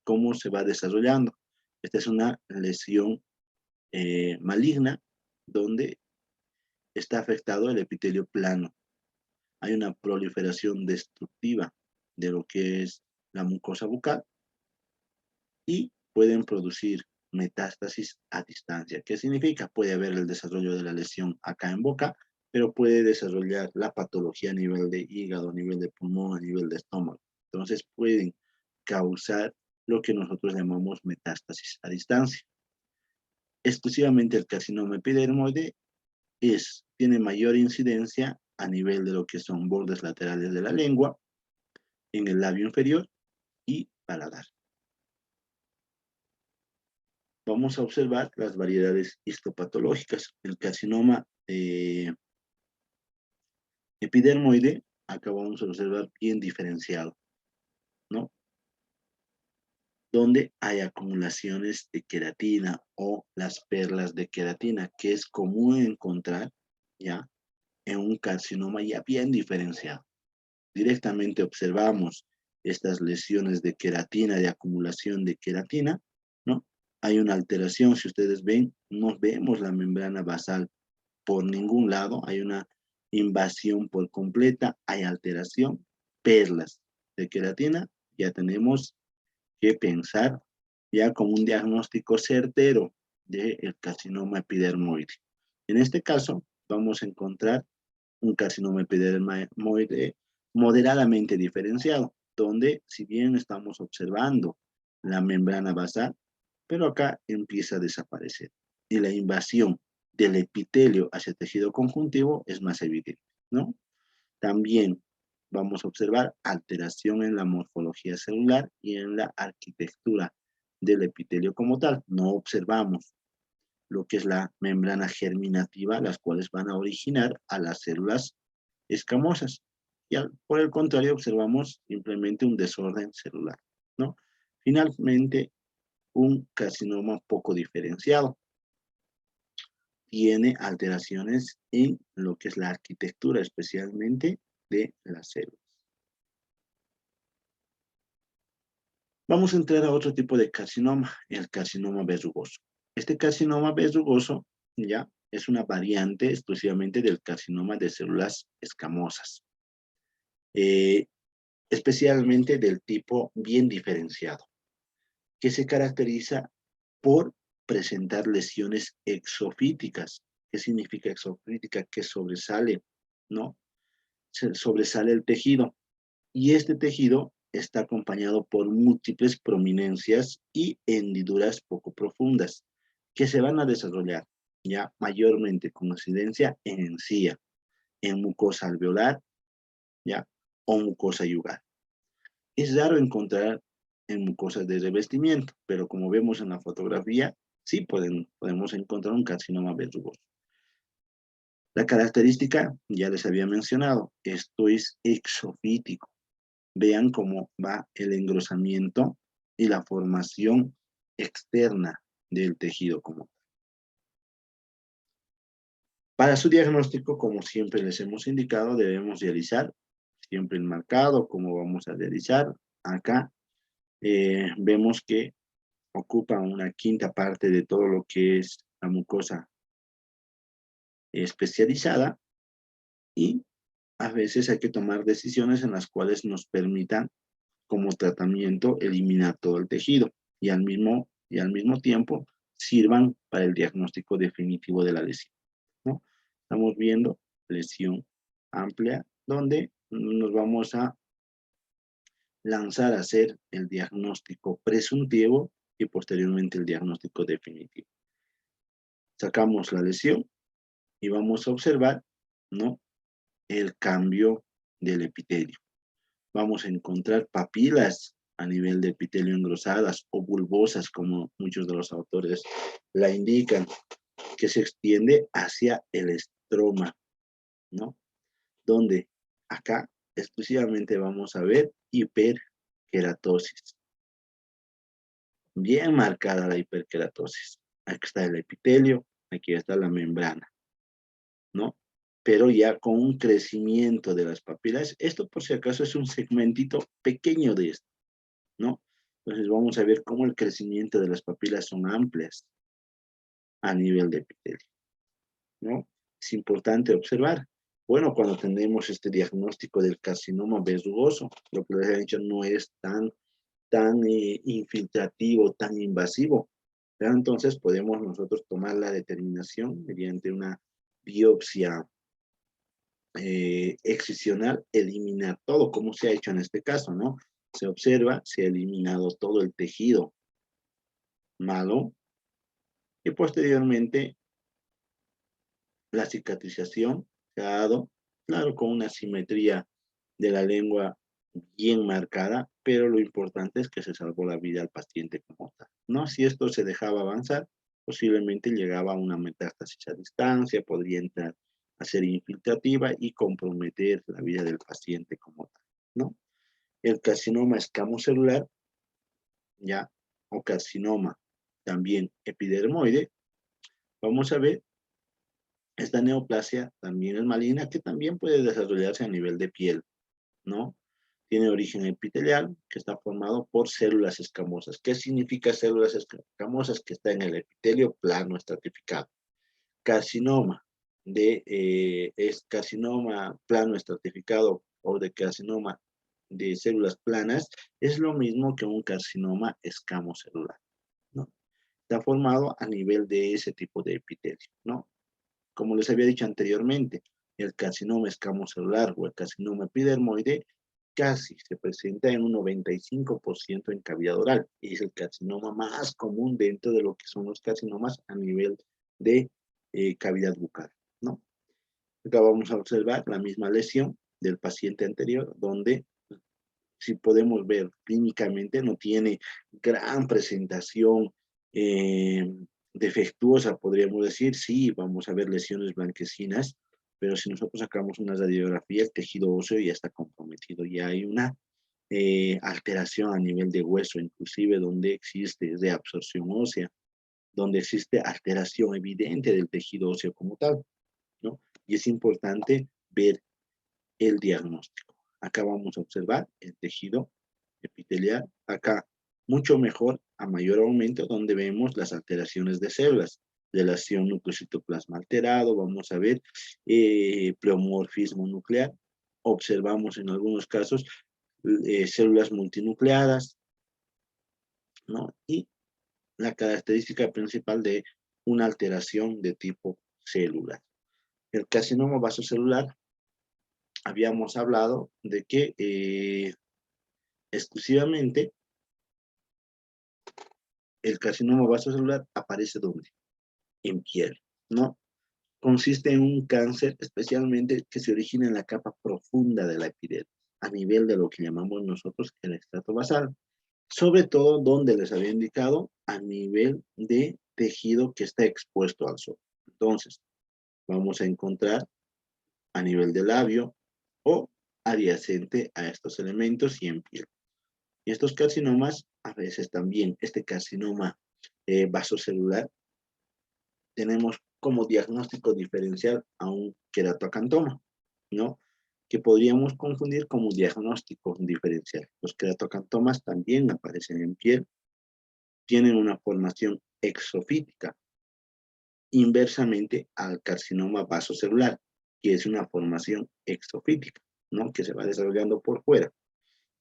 cómo se va desarrollando. Esta es una lesión maligna donde está afectado el epitelio plano. Hay una proliferación destructiva de lo que es la mucosa bucal y pueden producir metástasis a distancia. ¿Qué significa? Puede haber el desarrollo de la lesión acá en boca, pero puede desarrollar la patología a nivel de hígado, a nivel de pulmón, a nivel de estómago. Entonces pueden causar lo que nosotros llamamos metástasis a distancia. Exclusivamente el carcinoma epidermoide tiene mayor incidencia a nivel de lo que son bordes laterales de la lengua, en el labio inferior y paladar. Vamos a observar las variedades histopatológicas. El carcinoma epidermoide, acá vamos a observar bien diferenciado, ¿no? Donde hay acumulaciones de queratina o las perlas de queratina, que es común encontrar ya en un carcinoma ya bien diferenciado. Directamente observamos estas lesiones de queratina, de acumulación de queratina, ¿no? Hay una alteración, si ustedes ven, no vemos la membrana basal por ningún lado, hay una invasión por completa, hay alteración, perlas de queratina, ya tenemos que pensar ya como un diagnóstico certero del carcinoma epidermoide. En este caso, vamos a encontrar un carcinoma epidermoide moderadamente diferenciado, donde si bien estamos observando la membrana basal, pero acá empieza a desaparecer. Y la invasión del epitelio hacia el tejido conjuntivo es más evidente, ¿no? También vamos a observar alteración en la morfología celular y en la arquitectura del epitelio como tal. No observamos lo que es la membrana germinativa, las cuales van a originar a las células escamosas. Y por el contrario, observamos simplemente un desorden celular, ¿no? Finalmente, un carcinoma poco diferenciado. Tiene alteraciones en lo que es la arquitectura, especialmente de las células. Vamos a entrar a otro tipo de carcinoma, el carcinoma verrugoso. Este carcinoma verrugoso ya es una variante exclusivamente del carcinoma de células escamosas, eh, especialmente del tipo bien diferenciado, que se caracteriza por presentar lesiones exofíticas. ¿Qué significa exofítica? Que sobresale, ¿no? Se sobresale el tejido. Y este tejido está acompañado por múltiples prominencias y hendiduras poco profundas que se van a desarrollar ya mayormente con incidencia en encía, en mucosa alveolar, ya, o mucosa yugal. Es raro encontrar en mucosas de revestimiento, pero como vemos en la fotografía, sí podemos encontrar un carcinoma verrugoso. La característica, ya les había mencionado, esto es exofítico. Vean cómo va el engrosamiento y la formación externa del tejido como tal. Para su diagnóstico, como siempre les hemos indicado, debemos realizar siempre enmarcado, como vamos a realizar. Acá vemos que ocupa una quinta parte de todo lo que es la mucosa especializada y a veces hay que tomar decisiones en las cuales nos permitan como tratamiento eliminar todo el tejido y al mismo tiempo sirvan para el diagnóstico definitivo de la lesión, ¿no? Estamos viendo lesión amplia donde nos vamos a lanzar a hacer el diagnóstico presuntivo y posteriormente el diagnóstico definitivo. Sacamos la lesión y vamos a observar, ¿no?, el cambio del epitelio. Vamos a encontrar papilas a nivel de epitelio engrosadas o bulbosas, como muchos de los autores la indican, que se extiende hacia el estroma, ¿no? Donde acá exclusivamente vamos a ver hiperkeratosis. Bien marcada la hiperkeratosis. Aquí está el epitelio, aquí está la membrana, ¿no? Pero ya con un crecimiento de las papilas. Esto, por si acaso, es un segmentito pequeño de esto, ¿no? Entonces vamos a ver cómo el crecimiento de las papilas son amplias a nivel de epitelio, ¿no? Es importante observar. Bueno, cuando tenemos este diagnóstico del carcinoma verrugoso, lo que les he dicho no es tan infiltrativo, tan invasivo. Pero entonces podemos nosotros tomar la determinación mediante una biopsia excisional, eliminar todo, como se ha hecho en este caso, ¿no? Se observa, se ha eliminado todo el tejido malo y posteriormente la cicatrización se ha dado, claro, con una simetría de la lengua bien marcada, pero lo importante es que se salvó la vida al paciente como tal, ¿no? Si esto se dejaba avanzar, posiblemente llegaba a una metástasis a distancia, podría entrar a ser infiltrativa y comprometer la vida del paciente como tal, ¿no? El carcinoma escamocelular, ya, o carcinoma también epidermoide, vamos a ver, esta neoplasia también es maligna, que también puede desarrollarse a nivel de piel, ¿no? Tiene origen epitelial, que está formado por células escamosas. ¿Qué significa células escamosas? Que está en el epitelio plano estratificado. Carcinoma es carcinoma plano estratificado o de carcinoma de células planas, es lo mismo que un carcinoma escamocelular, ¿no? Está formado a nivel de ese tipo de epitelio, ¿no? Como les había dicho anteriormente, el carcinoma escamocelular o el carcinoma epidermoide casi se presenta en un 95% en cavidad oral y es el carcinoma más común dentro de lo que son los carcinomas a nivel de cavidad bucal, ¿no? Acá vamos a observar la misma lesión del paciente anterior, donde si podemos ver clínicamente no tiene gran presentación eh, defectuosa, podríamos decir. Sí, vamos a ver lesiones blanquecinas, pero si nosotros sacamos una radiografía, el tejido óseo ya está comprometido, ya hay una alteración a nivel de hueso, inclusive donde existe reabsorción ósea, donde existe alteración evidente del tejido óseo como tal, ¿no? Y es importante ver el diagnóstico. Acá vamos a observar el tejido epitelial, acá mucho mejor a mayor aumento donde vemos las alteraciones de células, relación núcleo-citoplasma alterado, vamos a ver pleomorfismo nuclear, observamos en algunos casos células multinucleadas, ¿no? Y la característica principal de una alteración de tipo celular. El carcinoma vasocelular, habíamos hablado de que exclusivamente el carcinoma vasocelular aparece ¿dónde? En piel, ¿no? Consiste en un cáncer especialmente que se origina en la capa profunda de la epidermis, a nivel de lo que llamamos nosotros el estrato basal, sobre todo donde les había indicado a nivel de tejido que está expuesto al sol. Entonces, vamos a encontrar a nivel de labio o adyacente a estos elementos y en piel. Y estos carcinomas, a veces también, este carcinoma vasocelular, tenemos como diagnóstico diferencial a un queratocantoma, ¿no? Que podríamos confundir como diagnóstico diferencial. Los queratocantomas también aparecen en piel, tienen una formación exofítica, inversamente al carcinoma vasocelular, que es una formación exofítica, ¿no? Que se va desarrollando por fuera.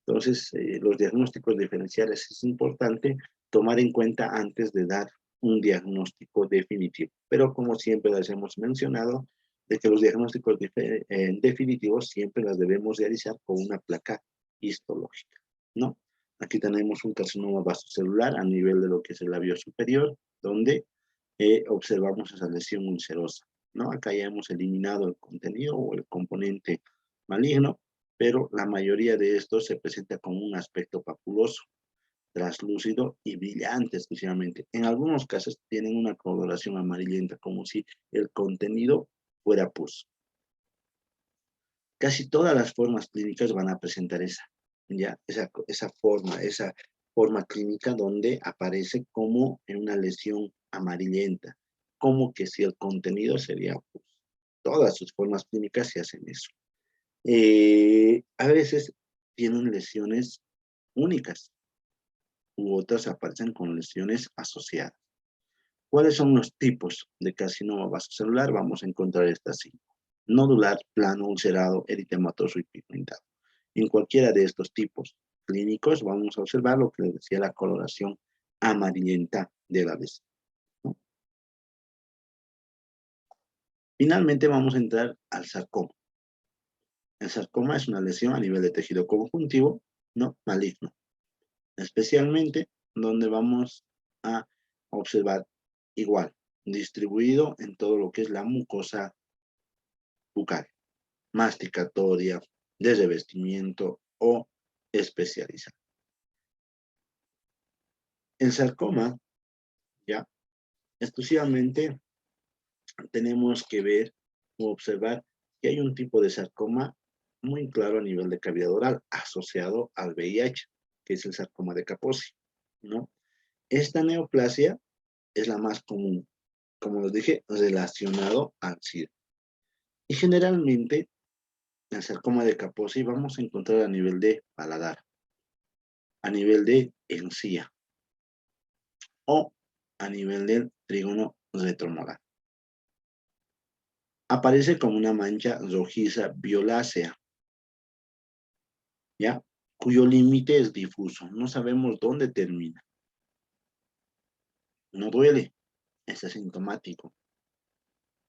Entonces, los diagnósticos diferenciales es importante tomar en cuenta antes de dar un diagnóstico definitivo. Pero como siempre les hemos mencionado, de que los diagnósticos definitivos siempre las debemos realizar con una placa histológica, ¿no? Aquí tenemos un carcinoma vasocelular a nivel de lo que es el labio superior, donde observamos esa lesión ulcerosa, ¿no? Acá ya hemos eliminado el contenido o el componente maligno, pero la mayoría de estos se presenta con un aspecto papuloso, traslúcido y brillante exclusivamente. En algunos casos tienen una coloración amarillenta, como si el contenido fuera pus. Casi todas las formas clínicas van a presentar esa forma clínica donde aparece como en una lesión amarillenta, como que si el contenido sería pus. Todas sus formas clínicas se hacen eso. A veces tienen lesiones únicas u otras aparecen con lesiones asociadas. ¿Cuáles son los tipos de carcinoma vasocelular? Vamos a encontrar estas 5. Nodular, plano, ulcerado, eritematoso y pigmentado. En cualquiera de estos tipos clínicos vamos a observar lo que les decía, la coloración amarillenta de la lesión, ¿no? Finalmente vamos a entrar al sarcoma. El sarcoma es una lesión a nivel de tejido conjuntivo, no maligno, especialmente donde vamos a observar igual, distribuido en todo lo que es la mucosa bucal, masticatoria, de revestimiento o especializada. El sarcoma, ya, exclusivamente tenemos que ver o observar que hay un tipo de sarcoma muy claro a nivel de cavidad oral asociado al VIH, que es el sarcoma de Kaposi, ¿no? Esta neoplasia es la más común, como les dije, relacionado al SIDA. Y generalmente, el sarcoma de Kaposi vamos a encontrar a nivel de paladar, a nivel de encía o a nivel del trígono retromolar. Aparece como una mancha rojiza violácea, ¿ya? Cuyo límite es difuso, no sabemos dónde termina. No duele, es asintomático,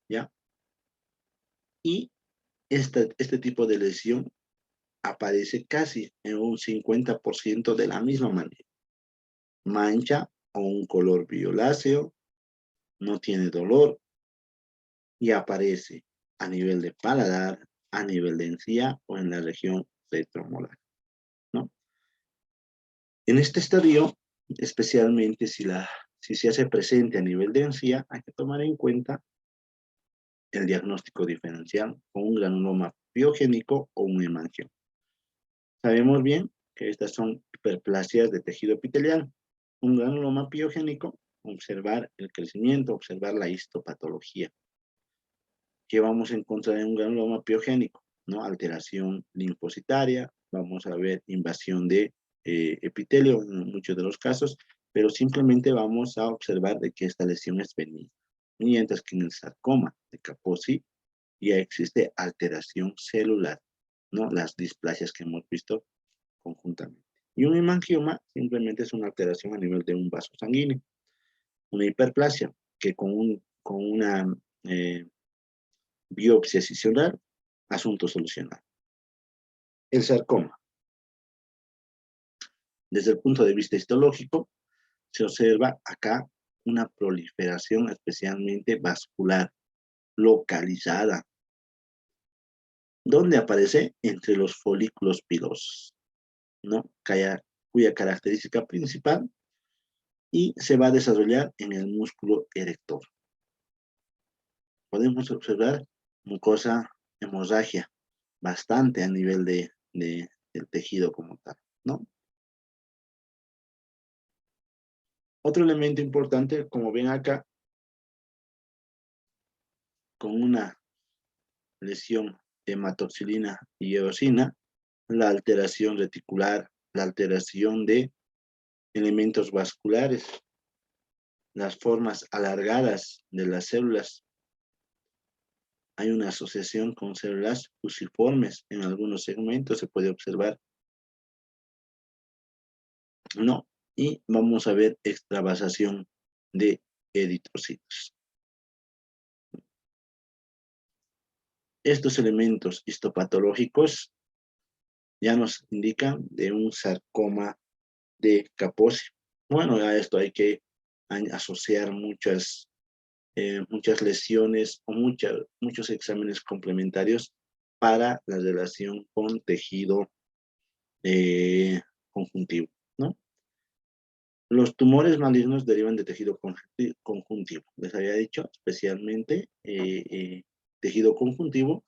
¿ya? Y este tipo de lesión aparece casi en un 50% de la misma manera. Mancha o un color violáceo, no tiene dolor y aparece a nivel de paladar, a nivel de encía o en la región retromolar, ¿no? En este estadio, especialmente si se hace presente a nivel de encía, hay que tomar en cuenta el diagnóstico diferencial con un granuloma piogénico o un hemangioma. Sabemos bien que estas son hiperplasias de tejido epitelial. Un granuloma piogénico, observar el crecimiento, observar la histopatología. ¿Qué vamos a encontrar en un granuloma piogénico? ¿No? Alteración linfocitaria, vamos a ver invasión de epitelio en muchos de los casos, pero simplemente vamos a observar de que esta lesión es benigna. Mientras que en el sarcoma de Kaposi ya existe alteración celular, ¿no? Las displasias que hemos visto conjuntamente. Y un hemangioma simplemente es una alteración a nivel de un vaso sanguíneo. Una hiperplasia que con una biopsia excisional, asunto solucionado. El sarcoma. Desde el punto de vista histológico, se observa acá una proliferación especialmente vascular, localizada, donde aparece entre los folículos pilosos, ¿no? Cuya característica principal y se va a desarrollar en el músculo erector. Podemos observar mucosa hemorragia bastante a nivel del tejido como tal, ¿no? Otro elemento importante, como ven acá, con una lesión de hematoxilina y eosina, la alteración reticular, la alteración de elementos vasculares, las formas alargadas de las células. Hay una asociación con células fusiformes. En algunos segmentos se puede observar, ¿no? Y vamos a ver extravasación de eritrocitos. Estos elementos histopatológicos ya nos indican de un sarcoma de Kaposi. Bueno, a esto hay que asociar muchas lesiones o muchos exámenes complementarios para la relación con tejido conjuntivo, ¿no? Los tumores malignos derivan de tejido conjuntivo. Les había dicho especialmente tejido conjuntivo,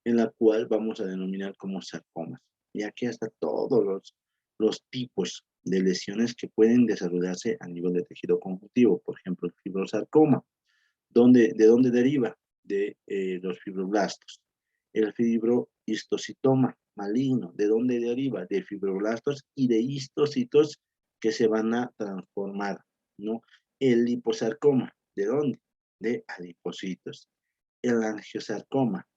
en la cual vamos a denominar como sarcomas. Y aquí están todos los tipos de lesiones que pueden desarrollarse a nivel de tejido conjuntivo. Por ejemplo, el fibrosarcoma. ¿De dónde deriva? De los fibroblastos. El fibrohistocitoma maligno, ¿de dónde deriva? De fibroblastos y de histocitos que se van a transformar, ¿no? El liposarcoma, ¿de dónde? De adipocitos. El angiosarcoma,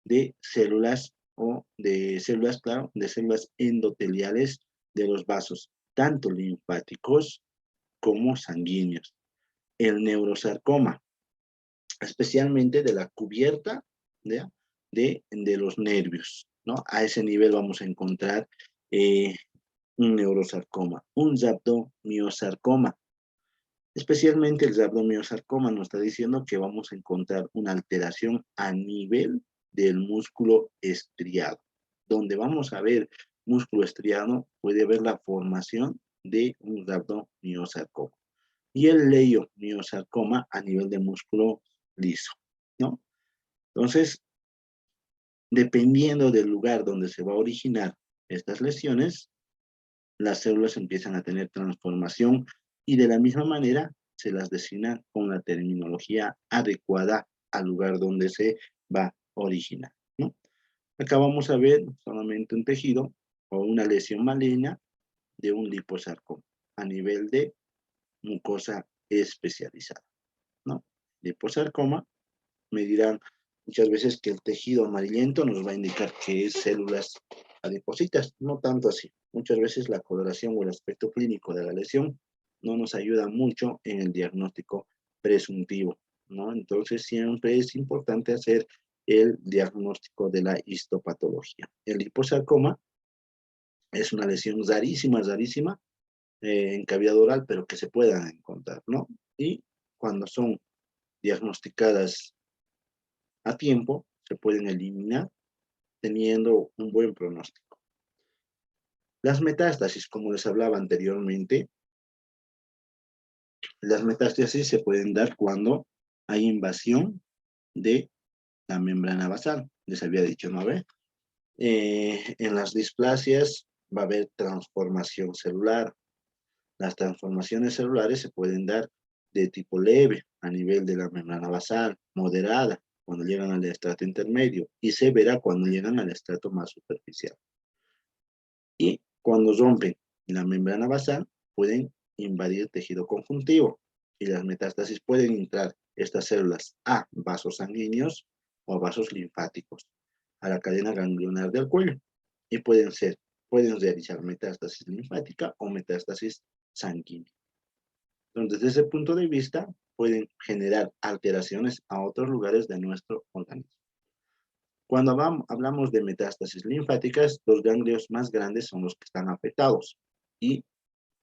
de células claro, de células endoteliales de los vasos, tanto linfáticos como sanguíneos. El neurosarcoma, especialmente de la cubierta de los nervios, ¿no? A ese nivel vamos a encontrar un neurosarcoma, un rhabdomiosarcoma. Especialmente el rhabdomiosarcoma nos está diciendo que vamos a encontrar una alteración a nivel del músculo estriado. Donde vamos a ver músculo estriado, puede haber la formación de un rhabdomiosarcoma. Y el leiomiosarcoma a nivel de músculo liso, ¿no? Entonces, dependiendo del lugar donde se va a originar estas lesiones, las células empiezan a tener transformación y de la misma manera se las designa con la terminología adecuada al lugar donde se va a originar, ¿no? Acá vamos a ver solamente un tejido o una lesión maligna de un liposarcoma a nivel de mucosa especializada, ¿no? Liposarcoma, me dirán muchas veces que el tejido amarillento nos va a indicar que es células adipositas, no tanto así. Muchas veces la coloración o el aspecto clínico de la lesión no nos ayuda mucho en el diagnóstico presuntivo, ¿no? Entonces siempre es importante hacer el diagnóstico de la histopatología. El liposarcoma es una lesión rarísima, rarísima, en cavidad oral, pero que se puedan encontrar, ¿no? Y cuando son diagnosticadas a tiempo, se pueden eliminar teniendo un buen pronóstico. Las metástasis, como les hablaba anteriormente, las metástasis se pueden dar cuando hay invasión de la membrana basal. Les había dicho, ¿no ve? En las displasias va a haber transformación celular. Las transformaciones celulares se pueden dar de tipo leve a nivel de la membrana basal, moderada cuando llegan al estrato intermedio y severa cuando llegan al estrato más superficial. Y cuando rompen la membrana basal pueden invadir tejido conjuntivo y las metástasis pueden entrar estas células a vasos sanguíneos o a vasos linfáticos, a la cadena ganglionar del cuello y pueden realizar metástasis linfática o metástasis sanguínea. Entonces, desde ese punto de vista, pueden generar alteraciones a otros lugares de nuestro organismo. Cuando hablamos de metástasis linfáticas, los ganglios más grandes son los que están afectados y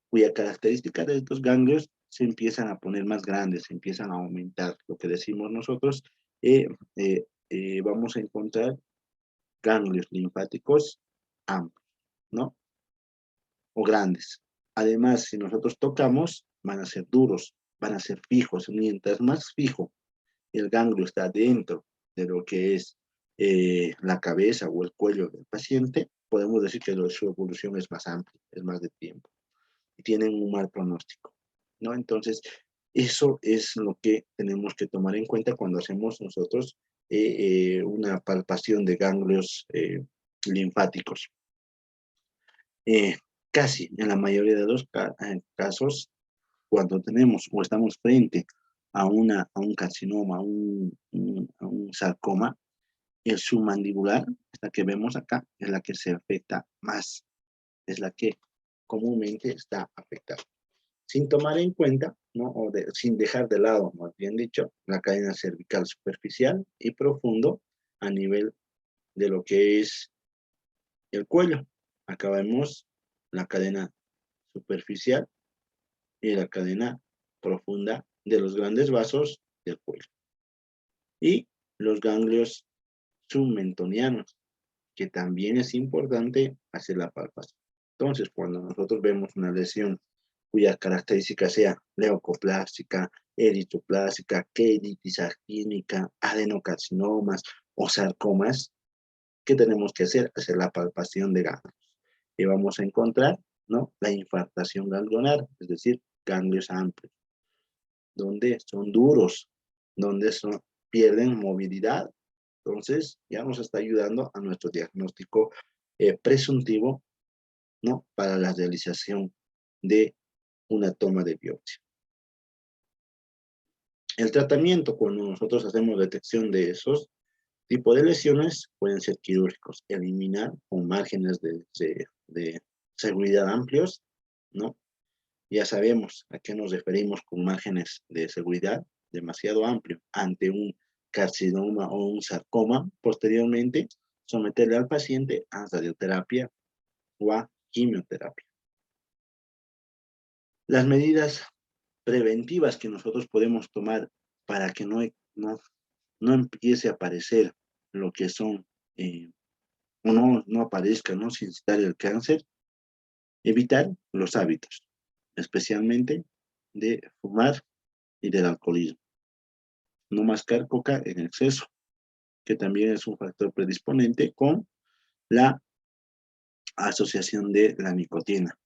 cuya característica de estos ganglios se empiezan a poner más grandes, se empiezan a aumentar. Lo que decimos nosotros, vamos a encontrar ganglios linfáticos amplios, ¿no? O grandes. Además, si nosotros tocamos, van a ser duros, van a ser fijos. Mientras más fijo el ganglio está dentro de lo que es la cabeza o el cuello del paciente, podemos decir que su evolución es más amplia, es más de tiempo y tienen un mal pronóstico, ¿no? Entonces, Eso es lo que tenemos que tomar en cuenta cuando hacemos nosotros una palpación de ganglios linfáticos. Casi en la mayoría de los casos, cuando tenemos o estamos frente a un carcinoma, a un sarcoma, el submandibular, esta que vemos acá, es la que se afecta más, es la que comúnmente está afectada. Sin tomar en cuenta, ¿no? Sin dejar de lado, más bien dicho, la cadena cervical superficial y profundo a nivel de lo que es el cuello. Acá vemos la cadena superficial y la cadena profunda de los grandes vasos del cuello. Y los ganglios submentonianos, que también es importante hacer la palpación. Entonces, cuando nosotros vemos una lesión cuya característica sea leucoplástica, eritroplástica, queritis actínica, adenocarcinomas o sarcomas, ¿qué tenemos que hacer? Hacer la palpación de ganglios. Y vamos a encontrar, ¿no? La infartación ganglionar, es decir, ganglios amplios, donde son duros, donde pierden movilidad. Entonces, ya nos está ayudando a nuestro diagnóstico presuntivo, ¿no? Para la realización de una toma de biopsia. El tratamiento, cuando nosotros hacemos detección de esos tipos de lesiones, pueden ser quirúrgicos, eliminar con márgenes de seguridad amplios, ¿no? Ya sabemos a qué nos referimos con márgenes de seguridad demasiado amplio ante un carcinoma o un sarcoma. Posteriormente, someterle al paciente a radioterapia o a quimioterapia. Las medidas preventivas que nosotros podemos tomar para que no empiece a aparecer lo que son, o no aparezca, no sin estar el cáncer, evitar los hábitos, especialmente de fumar y del alcoholismo. No mascar coca en exceso, que también es un factor predisponente con la asociación de la nicotina.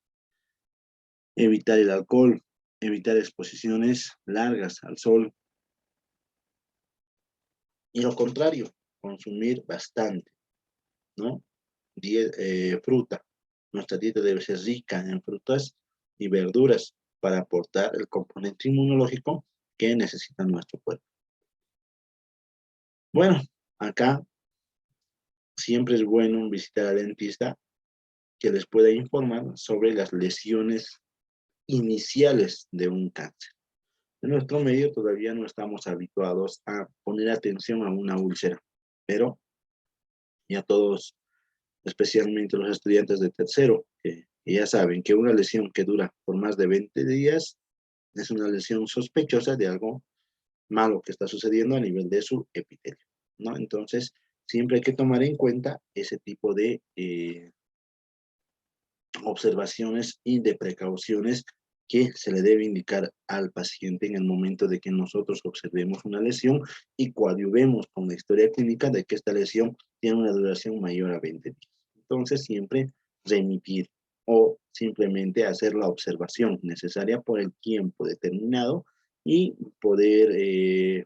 Evitar el alcohol, evitar exposiciones largas al sol. Y lo contrario, consumir bastante, ¿no? Fruta. Nuestra dieta debe ser rica en frutas y verduras para aportar el componente inmunológico que necesita nuestro cuerpo. Bueno, acá siempre es bueno visitar al dentista que les pueda informar sobre las lesiones iniciales de un cáncer. En nuestro medio todavía no estamos habituados a poner atención a una úlcera, pero ya todos, especialmente los estudiantes de tercero, que ya saben que una lesión que dura por más de 20 días es una lesión sospechosa de algo malo que está sucediendo a nivel de su epitelio, ¿no? Entonces, siempre hay que tomar en cuenta ese tipo de observaciones y de precauciones que se le debe indicar al paciente en el momento de que nosotros observemos una lesión y coadyuvemos con la historia clínica de que esta lesión tiene una duración mayor a 20 días. Entonces, siempre remitir o simplemente hacer la observación necesaria por el tiempo determinado y poder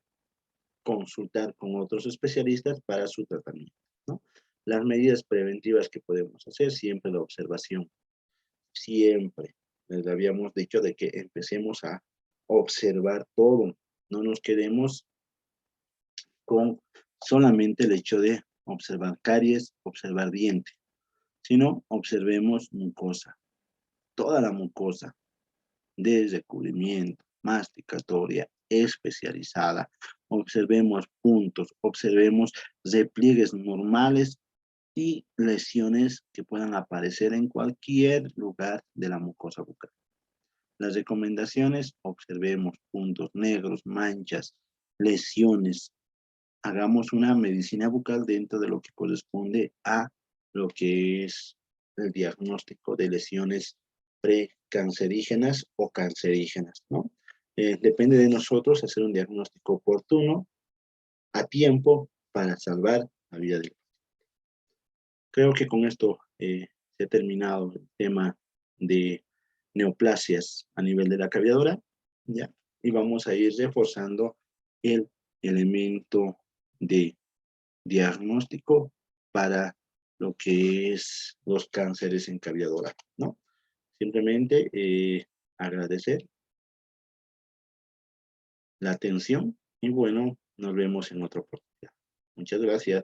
consultar con otros especialistas para su tratamiento, ¿no? Las medidas preventivas que podemos hacer, siempre la observación. Siempre les habíamos dicho de que empecemos a observar todo. No nos quedemos con solamente el hecho de observar caries, observar diente, sino observemos mucosa, toda la mucosa, desde cubrimiento, masticatoria, especializada. Observemos puntos, observemos repliegues normales y lesiones que puedan aparecer en cualquier lugar de la mucosa bucal. Las recomendaciones, observemos puntos negros, manchas, lesiones. Hagamos una medicina bucal dentro de lo que corresponde a lo que es el diagnóstico de lesiones precancerígenas o cancerígenas, ¿no? Depende de nosotros hacer un diagnóstico oportuno, a tiempo, para salvar la vida del paciente. Creo que con esto se ha terminado el tema de neoplasias a nivel de la cavidad oral, ¿ya? y vamos a ir reforzando el elemento de diagnóstico para lo que es los cánceres en cavidad oral, ¿no? Simplemente agradecer la atención y bueno, nos vemos en otra oportunidad. Muchas gracias.